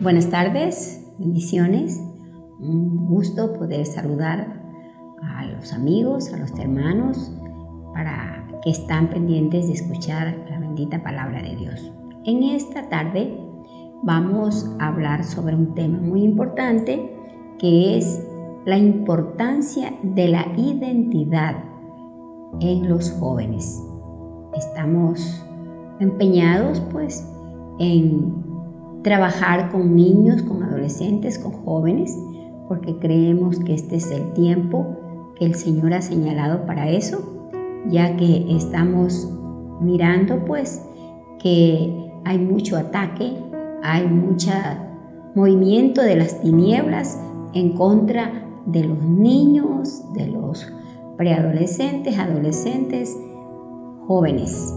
Buenas tardes, bendiciones. Un gusto poder saludar a los amigos, a los hermanos, para que están pendientes de escuchar la bendita palabra de Dios. En esta tarde vamos a hablar sobre un tema muy importante, que es la importancia de la identidad en los jóvenes. Estamos empeñados en trabajar con niños, con adolescentes, con jóvenes, porque creemos que este es el tiempo que el Señor ha señalado para eso, ya que estamos mirando que hay mucho ataque, hay mucho movimiento de las tinieblas en contra de los niños, de los preadolescentes, adolescentes, jóvenes,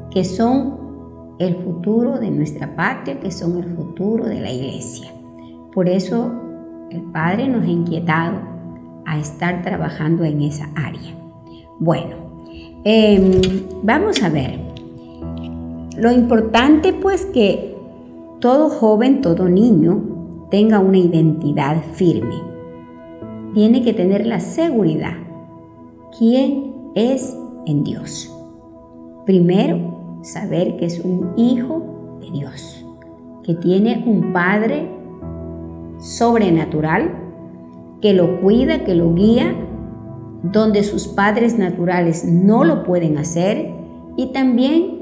que son el futuro de nuestra patria, que son el futuro de la iglesia. Por eso el Padre nos ha inquietado a estar trabajando en esa área. Bueno, vamos a ver. Lo importante que todo joven, todo niño tenga una identidad firme. Tiene que tener la seguridad quién es en Dios. Primero, saber que es un hijo de Dios, que tiene un Padre sobrenatural, que lo cuida, que lo guía, donde sus padres naturales no lo pueden hacer, y también,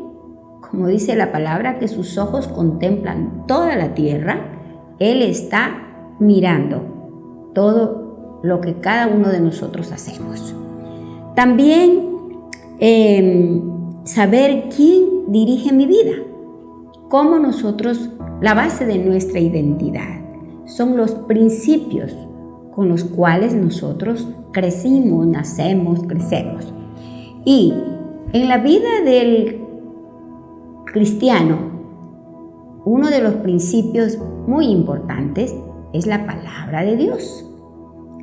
como dice la palabra, que sus ojos contemplan toda la tierra. Él está mirando todo lo que cada uno de nosotros hacemos. También saber quién dirige mi vida, cómo nosotros, la base de nuestra identidad, son los principios con los cuales nosotros crecimos, nacemos, crecemos. Y en la vida del cristiano, uno de los principios muy importantes es la palabra de Dios.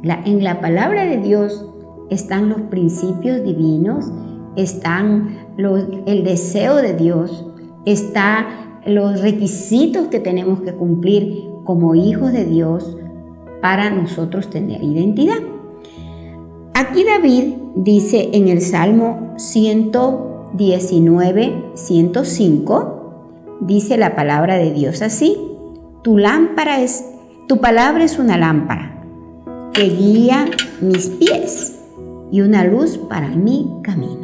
En la palabra de Dios están los principios divinos, están el deseo de Dios, están los requisitos que tenemos que cumplir como hijos de Dios para nosotros tener identidad. Aquí David dice en el Salmo 119, 105, dice la palabra de Dios así: tu palabra es una lámpara que guía mis pies y una luz para mi camino.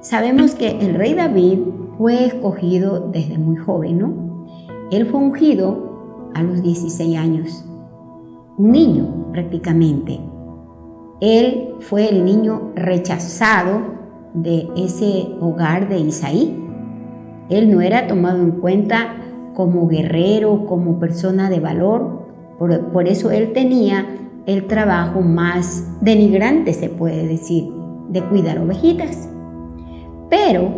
Sabemos que el rey David fue escogido desde muy joven, ¿no? Él fue ungido a los 16 años, un niño prácticamente. Él fue el niño rechazado de ese hogar de Isaí. Él no era tomado en cuenta como guerrero, como persona de valor. Por eso él tenía el trabajo más denigrante, se puede decir, de cuidar ovejitas. Pero,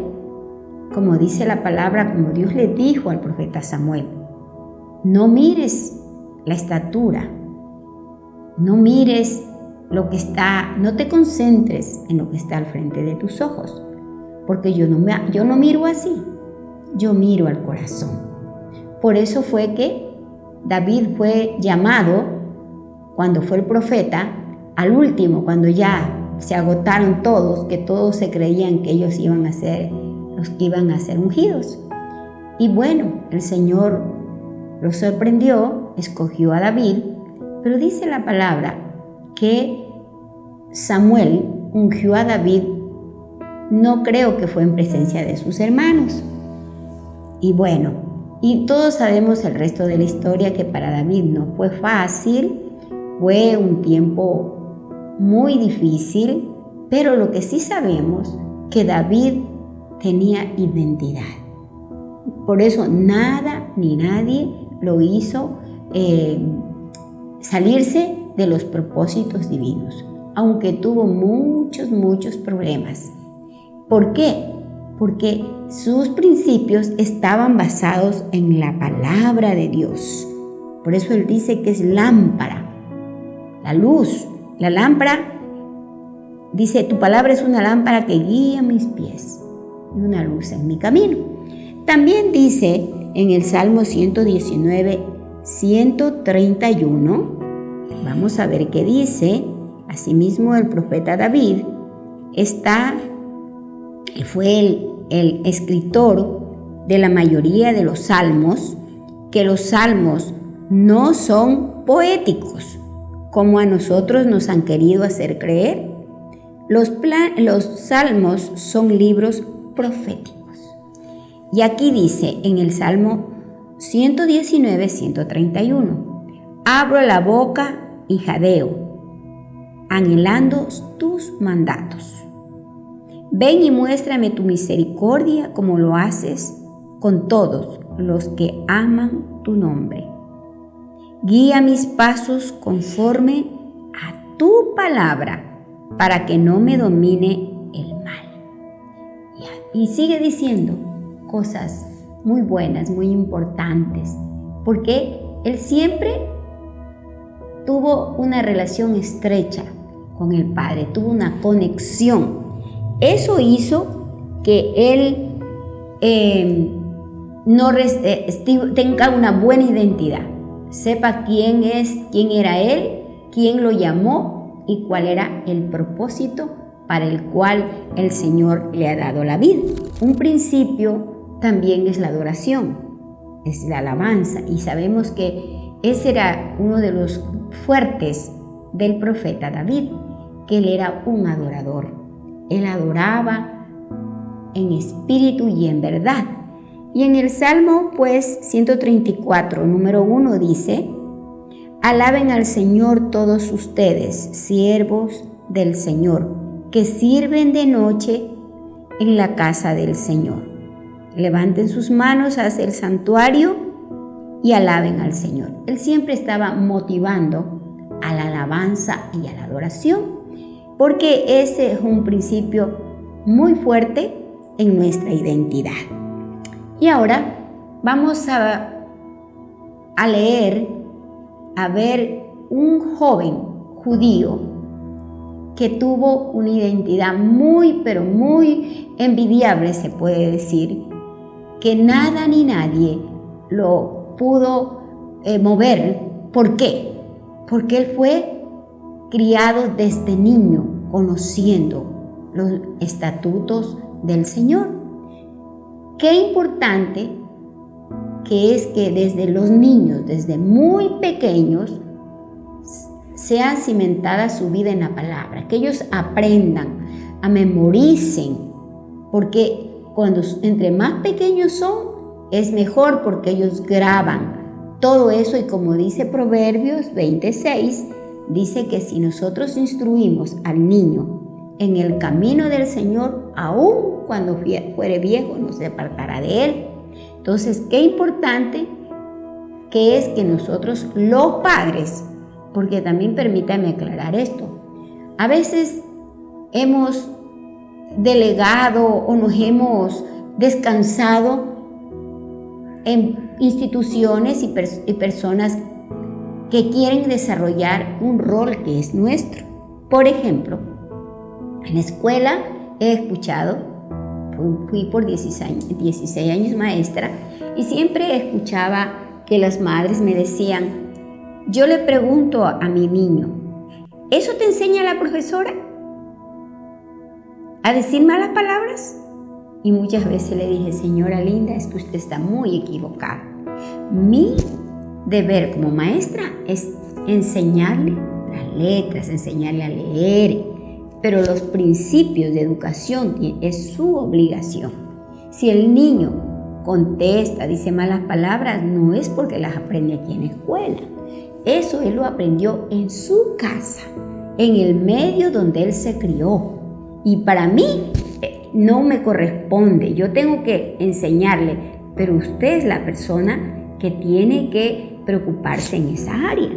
como dice la palabra, como Dios le dijo al profeta Samuel, no mires la estatura, no mires lo que está, no te concentres en lo que está al frente de tus ojos, porque yo no miro así, yo miro al corazón. Por eso fue que David fue llamado, cuando fue el profeta, al último, cuando ya se agotaron todos, que todos se creían que ellos iban a ser los que iban a ser ungidos. Y bueno, el Señor lo sorprendió, escogió a David, pero dice la palabra que Samuel ungió a David, no creo que fue en presencia de sus hermanos. Y bueno, y todos sabemos el resto de la historia, que para David no fue fácil, fue un tiempo muy difícil, pero lo que sí sabemos, que David tenía identidad. Por eso nada ni nadie lo hizo salirse de los propósitos divinos, aunque tuvo muchos problemas. ¿Por qué? Porque sus principios estaban basados en la palabra de Dios. Por eso él dice que es lámpara, la luz. La lámpara, dice, tu palabra es una lámpara que guía mis pies y una luz en mi camino. También dice en el Salmo 119, 131, vamos a ver qué dice. Asimismo, el profeta David fue el escritor de la mayoría de los salmos, que los salmos no son poéticos, como a nosotros nos han querido hacer creer. Los salmos son libros proféticos. Y aquí dice en el Salmo 119, 131, abro la boca y jadeo, anhelando tus mandatos. Ven y muéstrame tu misericordia como lo haces con todos los que aman tu nombre. Guía mis pasos conforme a tu palabra, para que no me domine el mal. Y sigue diciendo cosas muy buenas, muy importantes, porque él siempre tuvo una relación estrecha con el Padre, tuvo una conexión. Eso hizo que él tenga una buena identidad, sepa quién era él, quién lo llamó y cuál era el propósito para el cual el Señor le ha dado la vida. Un principio también es la adoración, es la alabanza, y sabemos que ese era uno de los fuertes del profeta David, que él era un adorador. Él adoraba en espíritu y en verdad. Y en el Salmo 134, número 1 dice: alaben al Señor todos ustedes, siervos del Señor, que sirven de noche en la casa del Señor. Levanten sus manos hacia el santuario y alaben al Señor. Él siempre estaba motivando a la alabanza y a la adoración, porque ese es un principio muy fuerte en nuestra identidad. Y ahora vamos a leer, a ver un joven judío que tuvo una identidad muy, pero muy envidiable, se puede decir, que nada ni nadie lo pudo mover. ¿Por qué? Porque él fue criado desde niño, conociendo los estatutos del Señor. Qué importante que es que desde los niños, desde muy pequeños, sea cimentada su vida en la palabra, que ellos aprendan, memoricen, porque cuando entre más pequeños son, es mejor, porque ellos graban todo eso. Y como dice Proverbios 26, dice que si nosotros instruimos al niño en el camino del Señor, aun cuando fuere viejo, no se apartará de él. Entonces, qué importante que es que nosotros, los padres, porque también permítame aclarar esto, a veces hemos delegado o nos hemos descansado en instituciones y personas que quieren desarrollar un rol que es nuestro. Por ejemplo, en la escuela he escuchado, fui por 16 años maestra, y siempre escuchaba que las madres me decían: yo le pregunto a mi niño, ¿eso te enseña la profesora? ¿A decir malas palabras? Y muchas veces le dije: señora linda, es que usted está muy equivocada. Mi deber como maestra es enseñarle las letras, enseñarle a leer, pero los principios de educación es su obligación. Si el niño contesta, dice malas palabras, no es porque las aprende aquí en la escuela. Eso él lo aprendió en su casa, en el medio donde él se crió. Y para mí no me corresponde, yo tengo que enseñarle, pero usted es la persona que tiene que preocuparse en esa área.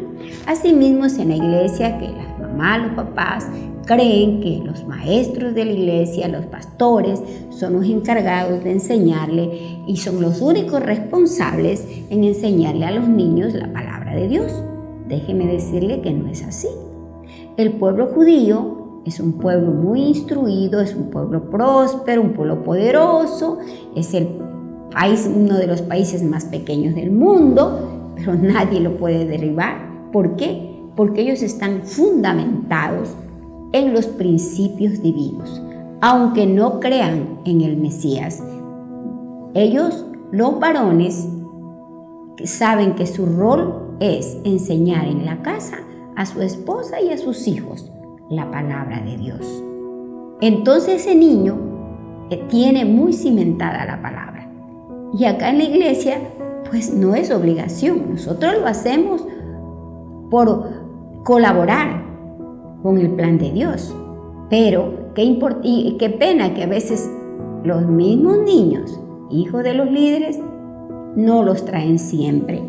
Asimismo es en la iglesia que las mamás, los papás creen que los maestros de la iglesia, los pastores, son los encargados de enseñarle y son los únicos responsables en enseñarle a los niños la palabra de Dios. Déjeme decirle que no es así. El pueblo judío es un pueblo muy instruido, es un pueblo próspero, un pueblo poderoso, es uno de los países más pequeños del mundo, pero nadie lo puede derribar. ¿Por qué? Porque ellos están fundamentados en los principios divinos. Aunque no crean en el Mesías, ellos, los varones, saben que su rol es enseñar en la casa a su esposa y a sus hijos la palabra de Dios. Entonces ese niño tiene muy cimentada la palabra. Y acá en la iglesia, pues no es obligación. Nosotros lo hacemos por colaborar con el plan de Dios. Pero qué pena que a veces los mismos niños, hijos de los líderes, no los traen siempre.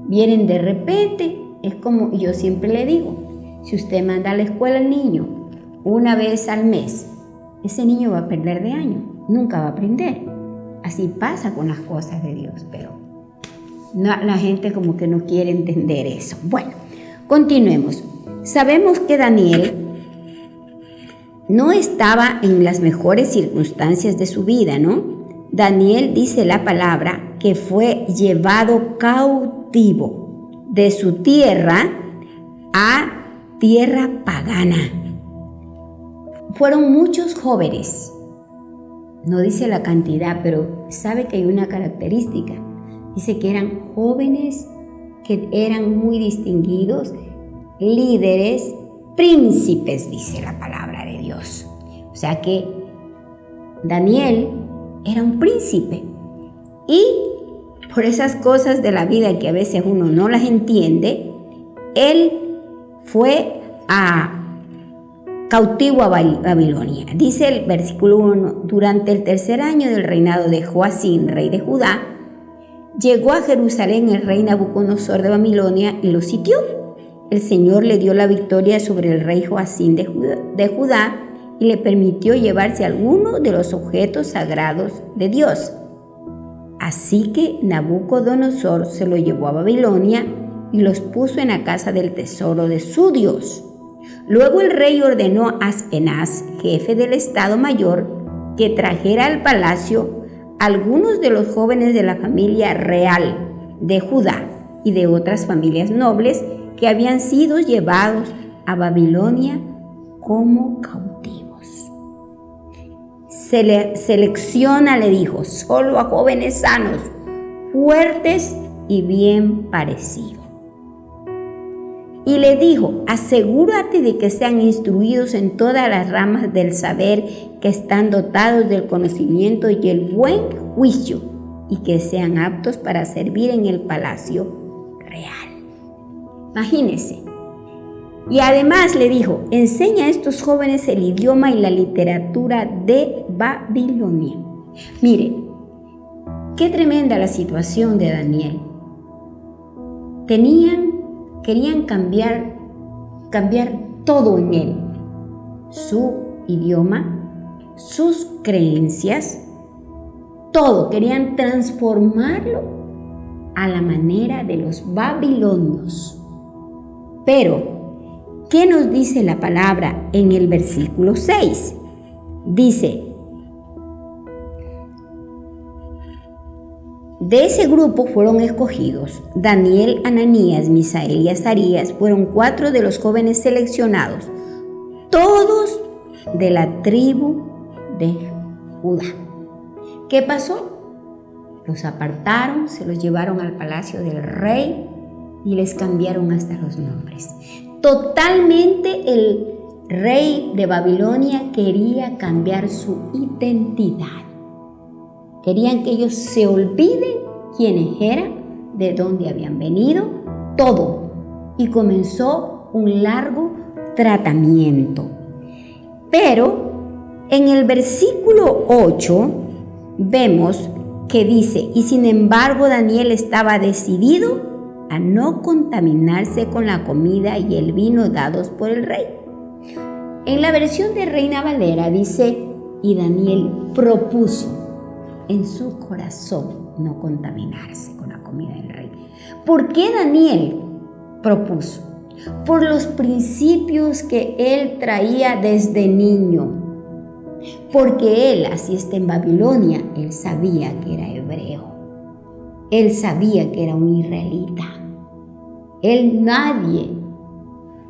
Vienen de repente. Es como yo siempre le digo, si usted manda a la escuela al niño una vez al mes, ese niño va a perder de año, nunca va a aprender. Así pasa con las cosas de Dios, pero la gente como que no quiere entender eso. Bueno, continuemos. Sabemos que Daniel no estaba en las mejores circunstancias de su vida, ¿no? Daniel, dice la palabra, que fue llevado cautivo de su tierra a tierra pagana. Fueron muchos jóvenes, no dice la cantidad, pero sabe que hay una característica. Dice que eran jóvenes que eran muy distinguidos, líderes, príncipes, dice la palabra de Dios. O sea que Daniel era un príncipe y por esas cosas de la vida que a veces uno no las entiende, él fue cautivo a Babilonia. Dice el versículo 1, durante el tercer año del reinado de Joacim, rey de Judá, llegó a Jerusalén el rey Nabucodonosor de Babilonia y lo sitió. El Señor le dio la victoria sobre el rey Joacim de Judá y le permitió llevarse algunos de los objetos sagrados de Dios. Así que Nabucodonosor se lo llevó a Babilonia y los puso en la casa del tesoro de su Dios. Luego el rey ordenó a Aspenaz, jefe del Estado Mayor, que trajera al palacio algunos de los jóvenes de la familia real de Judá y de otras familias nobles que habían sido llevados a Babilonia como cautivos. Selecciona, le dijo, solo a jóvenes sanos, fuertes y bien parecidos. Y le dijo, asegúrate de que sean instruidos en todas las ramas del saber, que están dotados del conocimiento y el buen juicio, y que sean aptos para servir en el palacio real. Imagínense. Y además le dijo, enseña a estos jóvenes el idioma y la literatura de Babilonia. Mire, qué tremenda la situación de Daniel. Querían cambiar todo en él. Su idioma, sus creencias, todo. Querían transformarlo a la manera de los babilonios. Pero ¿qué nos dice la palabra en el versículo 6? Dice, de ese grupo fueron escogidos Daniel, Ananías, Misael y Azarías. Fueron 4 de los jóvenes seleccionados, todos de la tribu de Judá. ¿Qué pasó? Los apartaron, se los llevaron al palacio del rey y les cambiaron hasta los nombres. Totalmente el rey de Babilonia quería cambiar su identidad. Querían que ellos se olviden quiénes eran, de dónde habían venido, todo. Y comenzó un largo tratamiento. Pero en el versículo 8 vemos que dice, y sin embargo Daniel estaba decidido a no contaminarse con la comida y el vino dados por el rey. En la versión de Reina Valera dice, y Daniel propuso en su corazón no contaminarse con la comida del rey. ¿Por qué Daniel propuso? Por los principios que él traía desde niño. Porque él, así está en Babilonia, él sabía que era hebreo. Él sabía que era un israelita. Nadie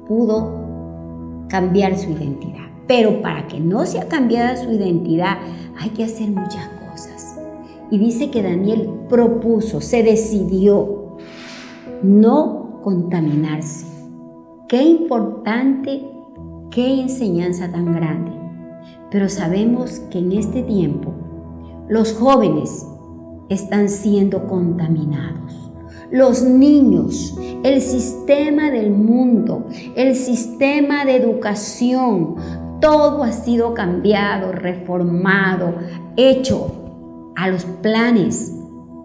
pudo cambiar su identidad. Pero para que no sea cambiada su identidad, hay que hacer muchas cosas. Y dice que Daniel propuso, se decidió no contaminarse. Qué importante, qué enseñanza tan grande. Pero sabemos que en este tiempo los jóvenes están siendo contaminados. Los niños, el sistema del mundo, el sistema de educación, todo ha sido cambiado, reformado, hecho a los planes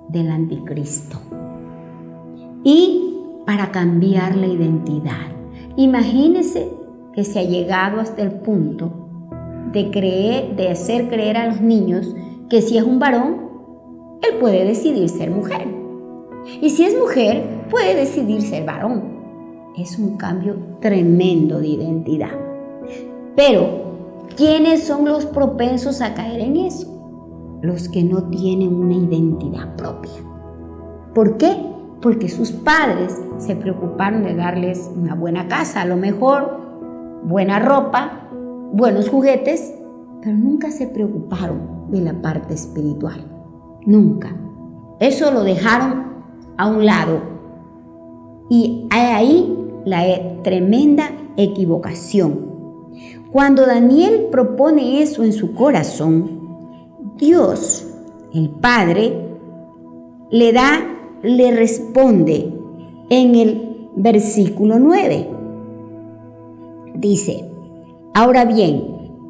del anticristo. Y para cambiar la identidad. Imagínense que se ha llegado hasta el punto de hacer creer a los niños que si es un varón, él puede decidir ser mujer. Y si es mujer, puede decidir ser varón. Es un cambio tremendo de identidad. Pero, ¿quiénes son los propensos a caer en eso? Los que no tienen una identidad propia. ¿Por qué? Porque sus padres se preocuparon de darles una buena casa, a lo mejor, buena ropa, buenos juguetes, pero nunca se preocuparon de la parte espiritual. Nunca. Eso lo dejaron a un lado. Y hay ahí la tremenda equivocación. Cuando Daniel propone eso en su corazón, Dios, el Padre, le responde en el versículo 9. Dice, ahora bien,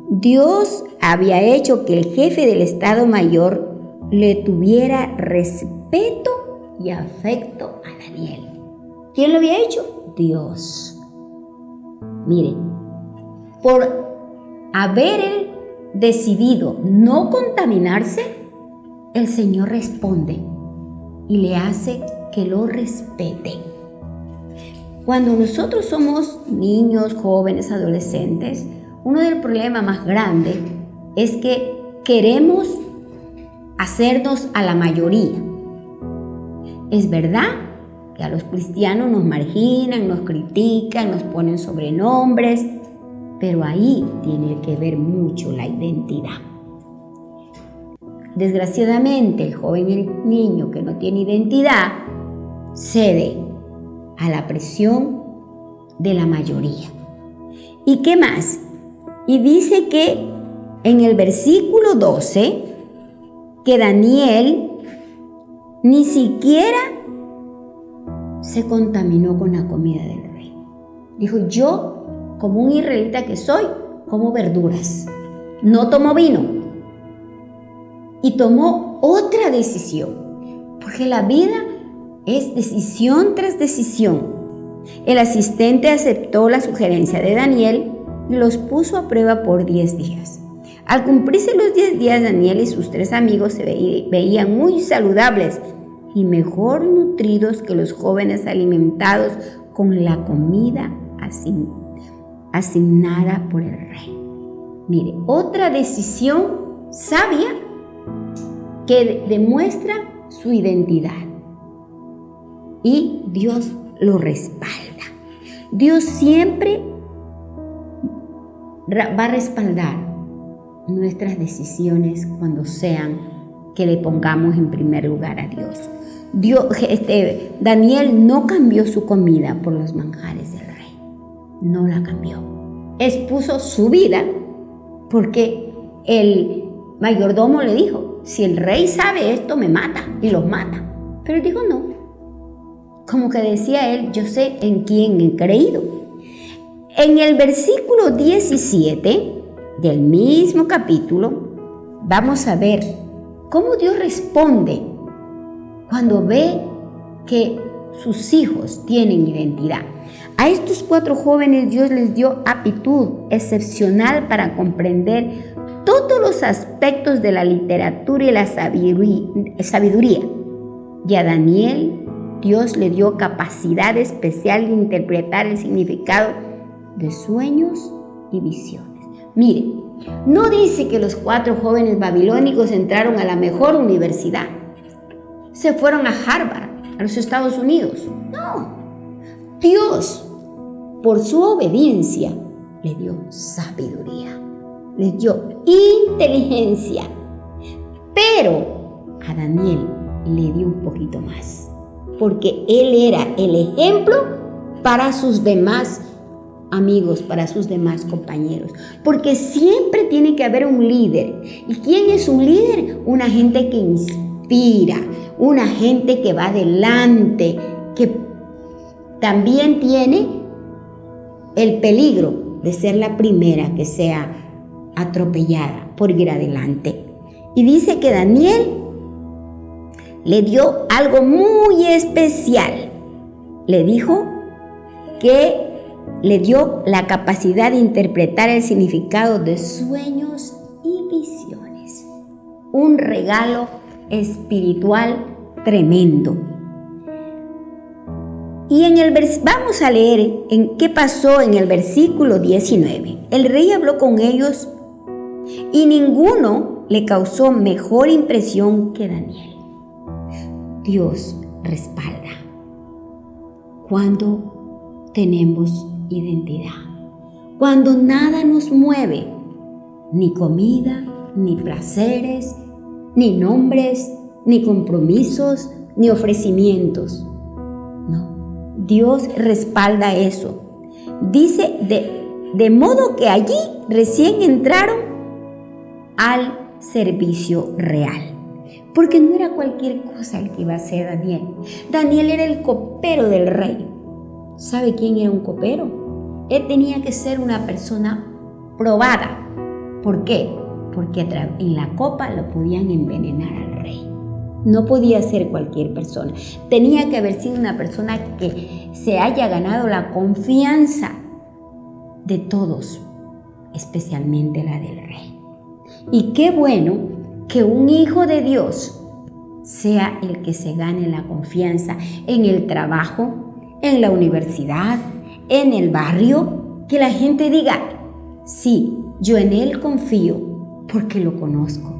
Dios había hecho que el jefe del Estado Mayor le tuviera respeto y afecto a Daniel. ¿Quién lo había hecho? Dios. Miren, por haber él decidido no contaminarse, el Señor responde y le hace que lo respeten. Cuando nosotros somos niños, jóvenes, adolescentes, uno del problemas más grandes es que queremos hacernos a la mayoría. Es verdad que a los cristianos nos marginan, nos critican, nos ponen sobrenombres, pero ahí tiene que ver mucho la identidad. Desgraciadamente, el joven y el niño que no tiene identidad cede a la presión de la mayoría. ¿Y qué más? Y dice que en el versículo 12, que Daniel ni siquiera se contaminó con la comida del rey. Dijo, yo, como un israelita que soy, como verduras, no tomo vino. Y tomó otra decisión, porque la vida es decisión tras decisión. El asistente aceptó la sugerencia de Daniel y los puso a prueba por 10 días. Al cumplirse los 10 días, Daniel y sus 3 amigos se veían muy saludables y mejor nutridos que los jóvenes alimentados con la comida asignada por el rey. Mire, otra decisión sabia que demuestra su identidad. Y Dios lo respalda. Dios siempre va a respaldar nuestras decisiones cuando sean que le pongamos en primer lugar a Dios. Daniel no cambió su comida por los manjares del rey. No la cambió. Expuso su vida porque el mayordomo le dijo, si el rey sabe esto, me mata, y los mata. Pero él dijo no. Como que decía él, yo sé en quién he creído. En el versículo 17 del mismo capítulo, vamos a ver cómo Dios responde cuando ve que sus hijos tienen identidad. A estos 4 jóvenes Dios les dio aptitud excepcional para comprender todos los aspectos de la literatura y la sabiduría. Y a Daniel, Dios le dio capacidad especial de interpretar el significado de sueños y visiones. Mire, no dice que los 4 jóvenes babilónicos entraron a la mejor universidad. Se fueron a Harvard, a los Estados Unidos. No. Dios, por su obediencia, le dio sabiduría, le dio inteligencia. Pero a Daniel le dio un poquito más, porque él era el ejemplo para sus demás amigos, para sus demás compañeros. Porque siempre tiene que haber un líder. ¿Y quién es un líder? Una gente que inspira, una gente que va adelante, que también tiene el peligro de ser la primera que sea atropellada por ir adelante. Y dice que Daniel le dio algo muy especial. Le dijo que le dio la capacidad de interpretar el significado de sueños y visiones. Un regalo espiritual tremendo. Y vamos a leer en qué pasó en el versículo 19. El rey habló con ellos y ninguno le causó mejor impresión que Daniel. Dios respalda cuando tenemos identidad, cuando nada nos mueve, ni comida, ni placeres, ni nombres, ni compromisos, ni ofrecimientos. No, Dios respalda eso. Dice, de modo que allí recién entraron al servicio real. Porque no era cualquier cosa el que iba a hacer Daniel. Daniel era el copero del rey. ¿Sabe quién era un copero? Él tenía que ser una persona probada. ¿Por qué? Porque en la copa lo podían envenenar al rey. No podía ser cualquier persona. Tenía que haber sido una persona que se haya ganado la confianza de todos, especialmente la del rey. Y qué bueno que un hijo de Dios sea el que se gane la confianza en el trabajo, en la universidad, en el barrio, que la gente diga, sí, yo en él confío porque lo conozco,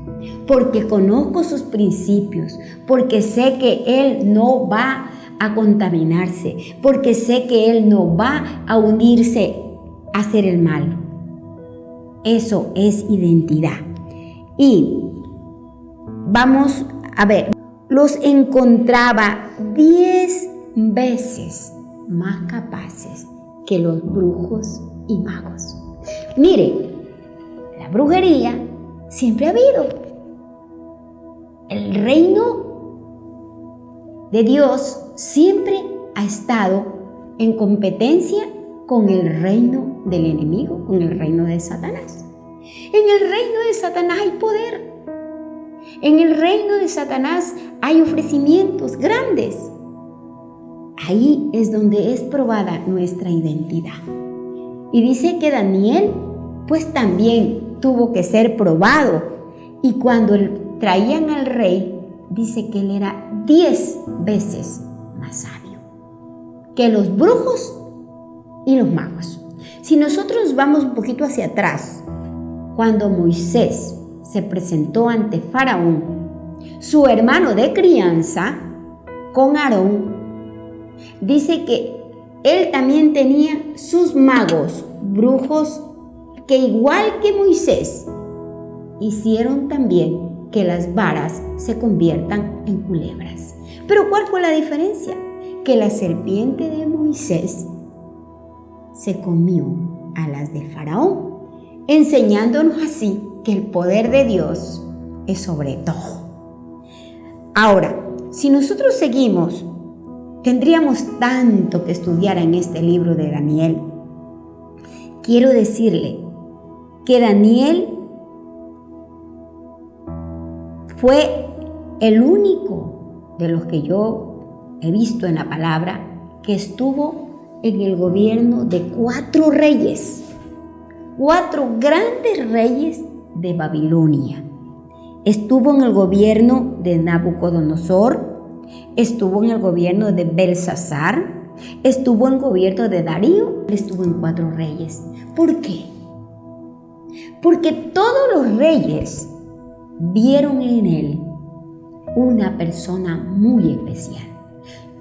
porque conozco sus principios, porque sé que él no va a contaminarse, porque sé que él no va a unirse a hacer el mal. Eso es identidad. Y vamos a ver, los encontraba 10 veces más capaces que los brujos y magos. Mire, la brujería siempre ha habido. El reino de Dios siempre ha estado en competencia con el reino del enemigo, con el reino de Satanás. En el reino de Satanás hay poder. En el reino de Satanás hay ofrecimientos grandes. Ahí es donde es probada nuestra identidad. Y dice que Daniel, pues también tuvo que ser probado. Y cuando traían al rey, dice que él era 10 veces más sabio que los brujos y los magos. Si nosotros vamos un poquito hacia atrás, cuando Moisés se presentó ante Faraón, su hermano de crianza, con Aarón, dice que él también tenía sus magos, brujos, que igual que Moisés, hicieron también que las varas se conviertan en culebras. Pero ¿cuál fue la diferencia? Que la serpiente de Moisés se comió a las de Faraón, enseñándonos así que el poder de Dios es sobre todo. Ahora, si nosotros seguimos, tendríamos tanto que estudiar en este libro de Daniel. Quiero decirle que Daniel fue el único de los que yo he visto en la palabra que estuvo en el gobierno de 4 reyes, 4 grandes reyes de Babilonia. Estuvo en el gobierno de Nabucodonosor, estuvo en el gobierno de Belsasar, estuvo en el gobierno de Darío, estuvo en 4 reyes. ¿Por qué? Porque todos los reyes vieron en él una persona muy especial.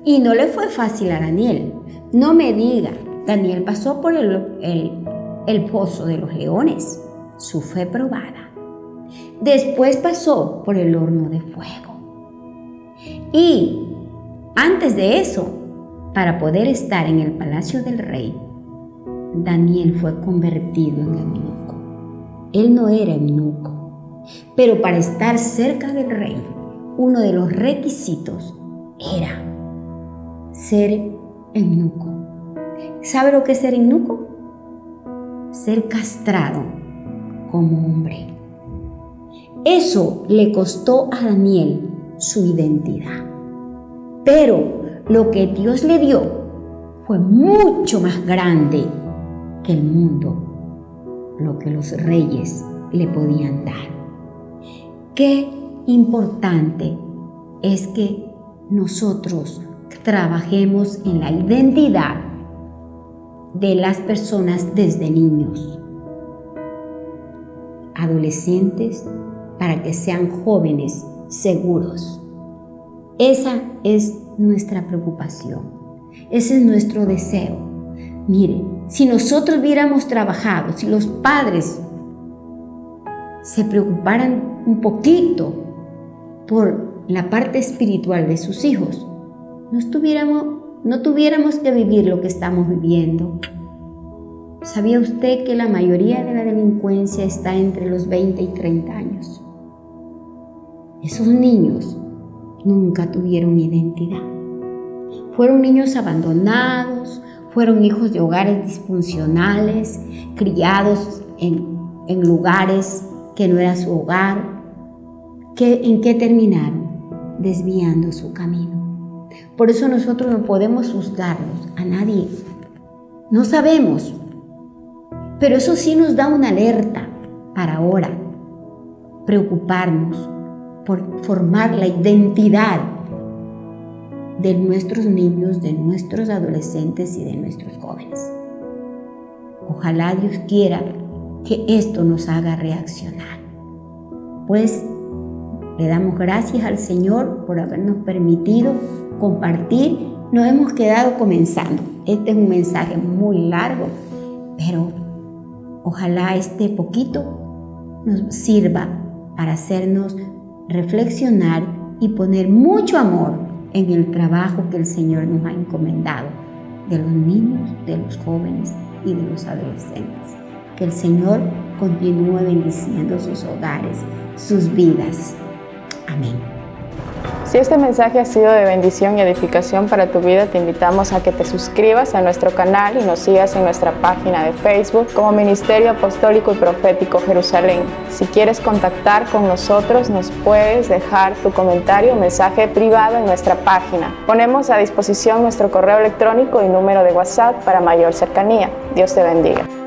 Y no le fue fácil a Daniel, No me diga, Daniel pasó por el pozo de los leones, su fe probada. Después pasó por el horno de fuego. Y antes de eso, para poder estar en el palacio del rey, Daniel fue convertido en eunuco. Él no era eunuco, pero para estar cerca del rey, uno de los requisitos era ser eunuco. ¿Sabe lo que es ser eunuco? Ser castrado como hombre. Eso le costó a Daniel su identidad. Pero lo que Dios le dio fue mucho más grande que el mundo, lo que los reyes le podían dar. Qué importante es que nosotros trabajemos en la identidad de las personas desde niños, adolescentes, para que sean jóvenes seguros. Esa es nuestra preocupación, ese es nuestro deseo. Mire, si nosotros hubiéramos trabajado, si los padres se preocuparan un poquito por la parte espiritual de sus hijos, no tuviéramos que vivir lo que estamos viviendo. ¿Sabía usted que la mayoría de la delincuencia está entre los 20 y 30 años? Esos niños nunca tuvieron identidad. Fueron niños abandonados, fueron hijos de hogares disfuncionales, criados en lugares que no era su hogar. ¿En qué terminaron? Desviando su camino. Por eso nosotros no podemos juzgarlos a nadie. No sabemos. Pero eso sí nos da una alerta para ahora preocuparnos por formar la identidad de nuestros niños, de nuestros adolescentes y de nuestros jóvenes. Ojalá Dios quiera que esto nos haga reaccionar. Pues le damos gracias al Señor por habernos permitido compartir. Nos hemos quedado comenzando. Este es un mensaje muy largo, pero ojalá este poquito nos sirva para hacernos reflexionar y poner mucho amor en el trabajo que el Señor nos ha encomendado de los niños, de los jóvenes y de los adolescentes. Que el Señor continúe bendiciendo sus hogares, sus vidas. Amén. Si este mensaje ha sido de bendición y edificación para tu vida, te invitamos a que te suscribas a nuestro canal y nos sigas en nuestra página de Facebook como Ministerio Apostólico y Profético Jerusalén. Si quieres contactar con nosotros, nos puedes dejar tu comentario o mensaje privado en nuestra página. Ponemos a disposición nuestro correo electrónico y número de WhatsApp para mayor cercanía. Dios te bendiga.